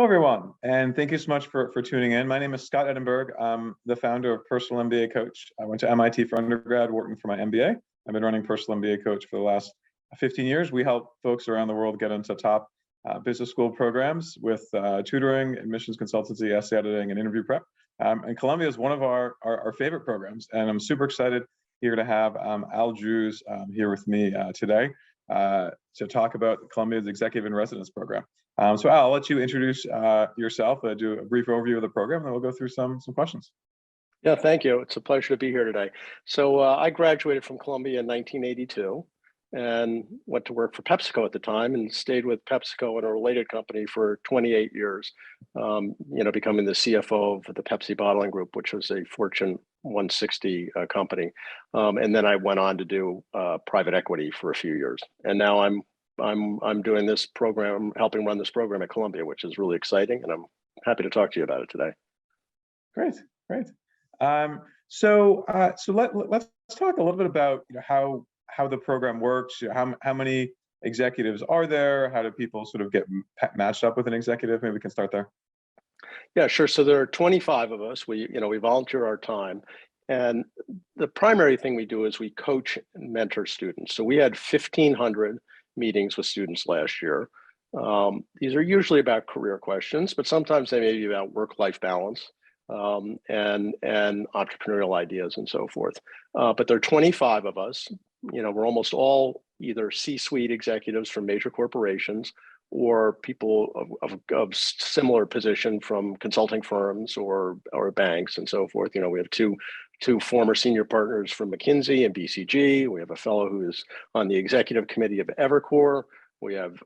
everyone, and thank you so much for tuning in. My name is Scott Edinburgh. I'm the founder of Personal MBA Coach. I went to MIT for undergrad, working for my MBA. I've been running Personal MBA Coach for the last 15 years. We help folks around the world get into top business school programs with tutoring, admissions consultancy, essay editing, and interview prep. And Columbia is one of our favorite programs, and I'm super excited here to have Al Drews here with me today to talk about Columbia's Executive in Residence program. So Al, I'll let you introduce yourself, do a brief overview of the program, and then we'll go through some questions. Yeah, thank you. It's a pleasure to be here today. So I graduated from Columbia in 1982 and went to work for PepsiCo at the time and stayed with PepsiCo and a related company for 28 years, becoming the CFO of the Pepsi Bottling Group, which was a Fortune 160 company. And then I went on to do private equity for a few years. And now I'm doing this program, helping run this program at Columbia, which is really exciting, and I'm happy to talk to you about it today. Great. So let's talk a little bit about how the program works. How many executives are there? How do people sort of get matched up with an executive? Maybe we can start there. Yeah, sure. So there are 25 of us. We volunteer our time, and the primary thing we do is we coach and mentor students. So we had 1,500 meetings with students last year. These are usually about career questions, but sometimes they may be about work-life balance and entrepreneurial ideas and so forth. But there are 25 of us. We're almost all either C-suite executives from major corporations or people of similar position from consulting firms or banks and so forth. We have two former senior partners from McKinsey and BCG. We have a fellow who is on the executive committee of Evercore. We have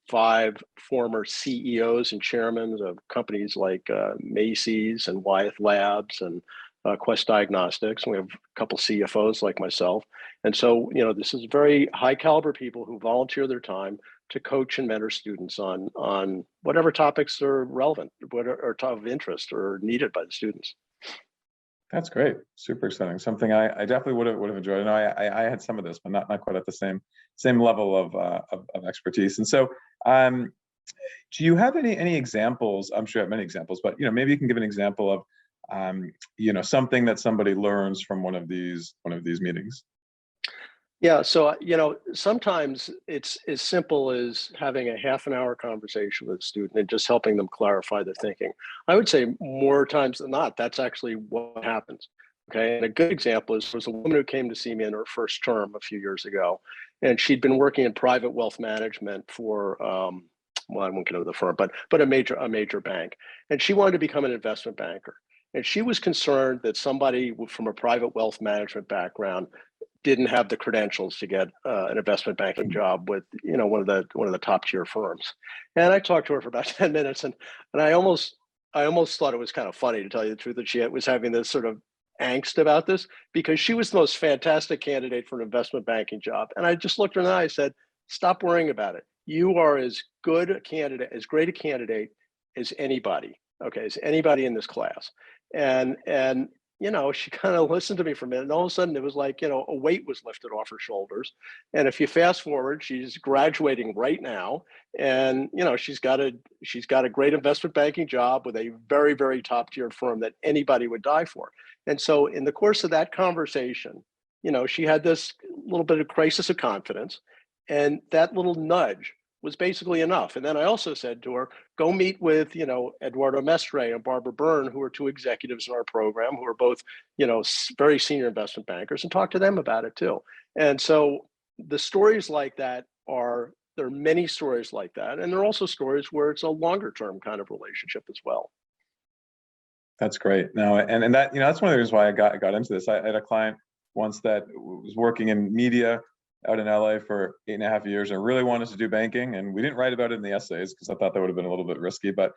5 former CEOs and chairmen of companies like Macy's and Wyeth Labs and Quest Diagnostics. We have a couple CFOs like myself. And so, this is very high caliber people who volunteer their time to coach and mentor students on whatever topics are relevant, what are of interest or needed by the students. That's great. Super exciting. Something I definitely would have enjoyed. I had some of this, but not quite at the same level of expertise. And so, do you have any examples? I'm sure you have many examples, but maybe you can give an example of something that somebody learns from one of these meetings. Yeah, so sometimes it's as simple as having a half an hour conversation with a student and just helping them clarify their thinking. I would say more times than not, that's actually what happens. Okay, and a good example was a woman who came to see me in her first term a few years ago, and she'd been working in private wealth management for well, I won't get into the firm, but a major bank, and she wanted to become an investment banker. And she was concerned that somebody from a private wealth management background didn't have the credentials to get an investment banking job with one of the top tier firms. And I talked to her for about 10 minutes, and I almost thought it was kind of funny, to tell you the truth, that she was having this sort of angst about this, because she was the most fantastic candidate for an investment banking job. And I just looked her in the eye and said, "Stop worrying about it. You are as good a candidate, as great a candidate as anybody. Okay, as anybody in this class." And she kind of listened to me for a minute, and all of a sudden it was like, a weight was lifted off her shoulders. And if you fast forward, she's graduating right now, and she's got a great investment banking job with a very, very top tier firm that anybody would die for. And so in the course of that conversation, she had this little bit of crisis of confidence, and that little nudge was basically enough. And then I also said to her, go meet with, Eduardo Mestre and Barbara Byrne, who are 2 executives in our program, who are both, very senior investment bankers, and talk to them about it too. And so the stories like that there are many stories like that. And there are also stories where it's a longer term kind of relationship as well. That's great. No, and that, that's one of the reasons why I got into this. I had a client once that was working in media out in LA for 8.5 years, and really wanted to do banking. And we didn't write about it in the essays because I thought that would have been a little bit risky, but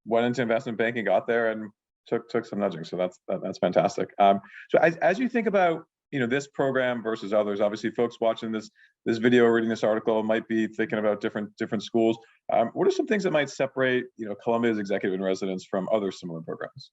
went into investment banking, got there, and took some nudging. So that's fantastic. So as you think about, this program versus others, obviously folks watching this video, reading this article might be thinking about different schools. What are some things that might separate, Columbia's Executive in Residence from other similar programs?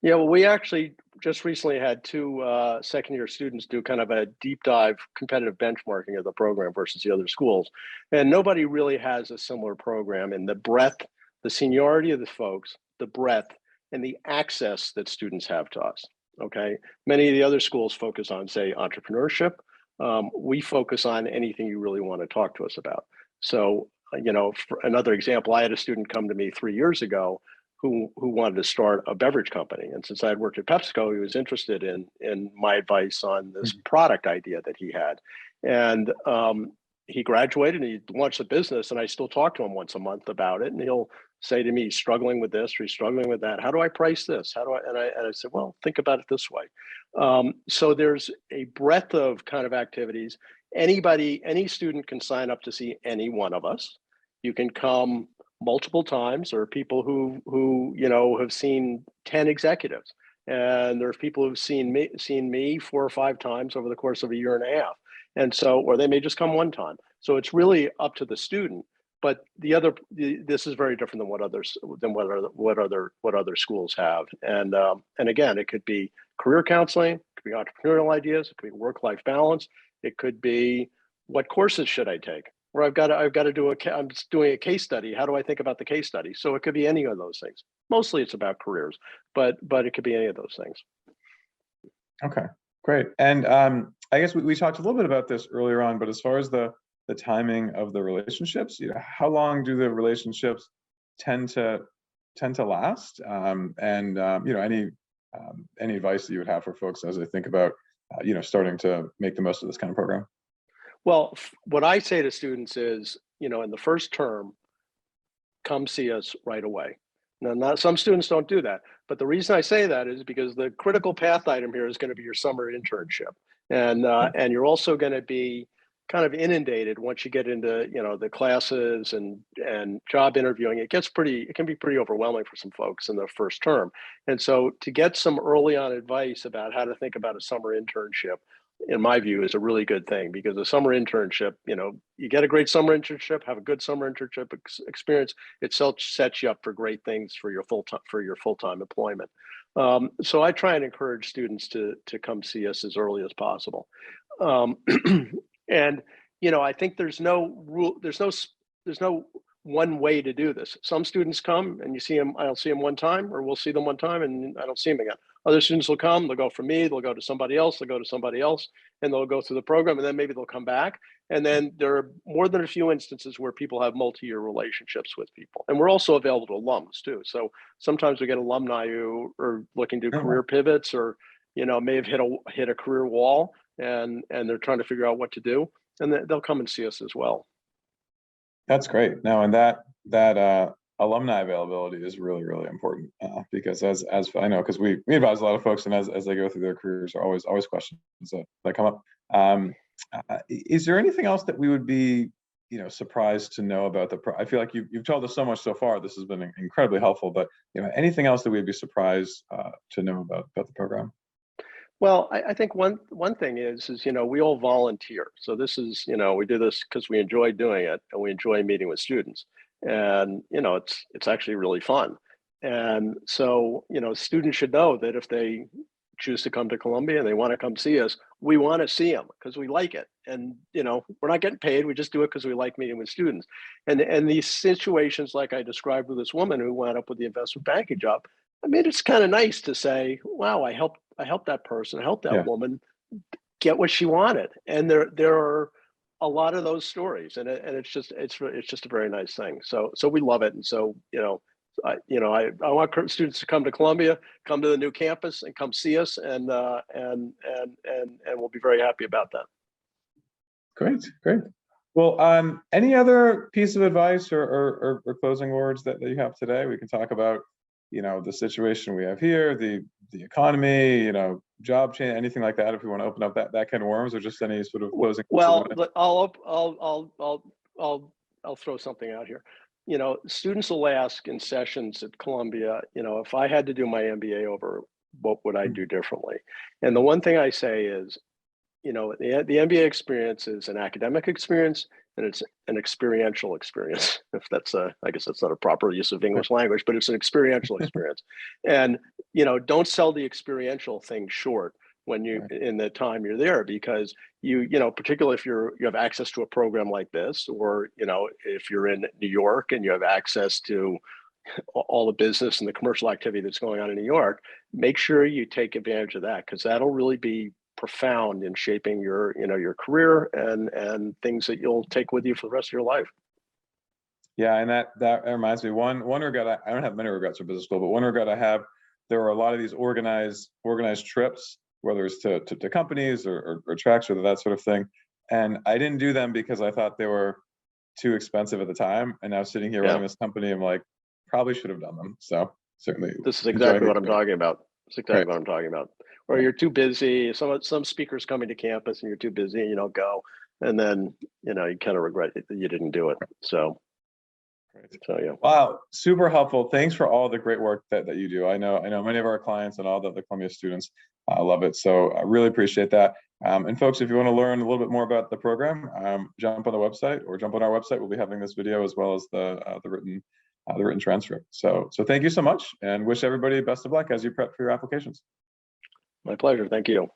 Yeah, well, we actually just recently had 2 second-year students do kind of a deep dive competitive benchmarking of the program versus the other schools. And nobody really has a similar program in the breadth the seniority of the folks, the breadth, and the access that students have to us. Okay, many of the other schools focus on, say, entrepreneurship. We focus on anything you really want to talk to us about. So, for another example, I had a student come to me 3 years ago who wanted to start a beverage company, and since I had worked at PepsiCo, he was interested in my advice on this product idea that he had, and he graduated and he launched a business, and I still talk to him once a month about it, and he'll say to me, he's struggling with this or he's struggling with that. How do I price this? How do I? And I said, well, think about it this way. So there's a breadth of kind of activities. Any student can sign up to see any one of us. You can come multiple times. There are people who have seen 10 executives, and there's people who've seen me 4 or 5 times over the course of a year and a half. And so, or they may just come one time. So it's really up to the student. But this is very different than what other schools have. And again, it could be career counseling, it could be entrepreneurial ideas, it could be work-life balance, it could be what courses should I take, or I'm doing a case study. How do I think about the case study? So it could be any of those things. Mostly it's about careers, but it could be any of those things. Okay, great. And I guess we talked a little bit about this earlier on, but as far as the timing of the relationships, how long do the relationships tend to last? Any advice that you would have for folks as they think about starting to make the most of this kind of program? Well, what I say to students is, in the first term, come see us right away. Now, not some students don't do that, but the reason I say that is because the critical path item here is going to be your summer internship, and you're also going to be kind of inundated once you get into the classes and job interviewing. It can be pretty overwhelming for some folks in the first term. And so to get some early on advice about how to think about a summer internship, in my view, is a really good thing, because a summer internship, you get a great summer internship, have a good summer internship experience, it sets you up for great things for your full-time employment. So I try and encourage students to come see us as early as possible. And I think there's no rule, there's no one way to do this. Some students come and you see them, I'll see them one time, or we'll see them one time and I don't see them again. Other students will come, they'll go from me, they'll go to somebody else, and they'll go through the program, and then maybe they'll come back. And then there are more than a few instances where people have multi-year relationships with people. And we're also available to alums too. So sometimes we get alumni who are looking to do career pivots, or may have hit a career wall, and they're trying to figure out what to do, and they'll come and see us as well. That's great. Now, and that alumni availability is really, really important, because as I know, because we advise a lot of folks, and as they go through their careers, are always questions that come up. Is there anything else that we would be surprised to know about I feel like you've told us so much so far. This has been incredibly helpful, but anything else that we'd be surprised to know about the program? Well, I think one thing is we all volunteer. So this is, we do this because we enjoy doing it, and we enjoy meeting with students, and it's actually really fun. And so students should know that if they choose to come to Columbia and they want to come see us, we want to see them because we like it. And we're not getting paid, we just do it because we like meeting with students. And these situations, like I described with this woman who wound up with the investment banking job, I mean, it's kind of nice to say, wow, I helped that person, I helped that woman get what she wanted. And there are a lot of those stories, and it's just a very nice thing. So we love it. And so, I want students to come to Columbia, come to the new campus, and come see us, and we'll be very happy about that. Great. Well, any other piece of advice or closing words that you have today? We can talk about the situation we have here, the economy, job change, anything like that. If we want to open up that can of worms, or just any sort of closing. Well, I'll throw something out here. Students will ask in sessions at Columbia, if I had to do my MBA over, what would I do differently? And the one thing I say is, the MBA experience is an academic experience, and it's an experiential experience. If that's I guess that's not a proper use of English language, but it's an experiential experience. And don't sell the experiential thing short when in the time you're there, because particularly if you have access to a program like this, or if you're in New York and you have access to all the business and the commercial activity that's going on in New York, make sure you take advantage of that, because that'll really be profound in shaping your, your career and things that you'll take with you for the rest of your life. Yeah, and that reminds me, one regret, I don't have many regrets for business school, but one regret I have, there were a lot of these organized trips, whether it's to companies or tracks or that sort of thing. And I didn't do them because I thought they were too expensive at the time. And now sitting here running this company, I'm like, probably should have done them. So certainly. This is exactly what I'm talking about. It's exactly what I'm talking about. Or you're too busy. Some speakers coming to campus and you're too busy and you don't go. And then, you kind of regret that you didn't do it. So yeah. Wow, super helpful. Thanks for all the great work that you do. I know many of our clients and all the Columbia students love it. So I really appreciate that. And folks, if you want to learn a little bit more about the program, jump on the website or jump on our website. We'll be having this video as well as the written transcript. So thank you so much, and wish everybody best of luck as you prep for your applications. My pleasure. Thank you.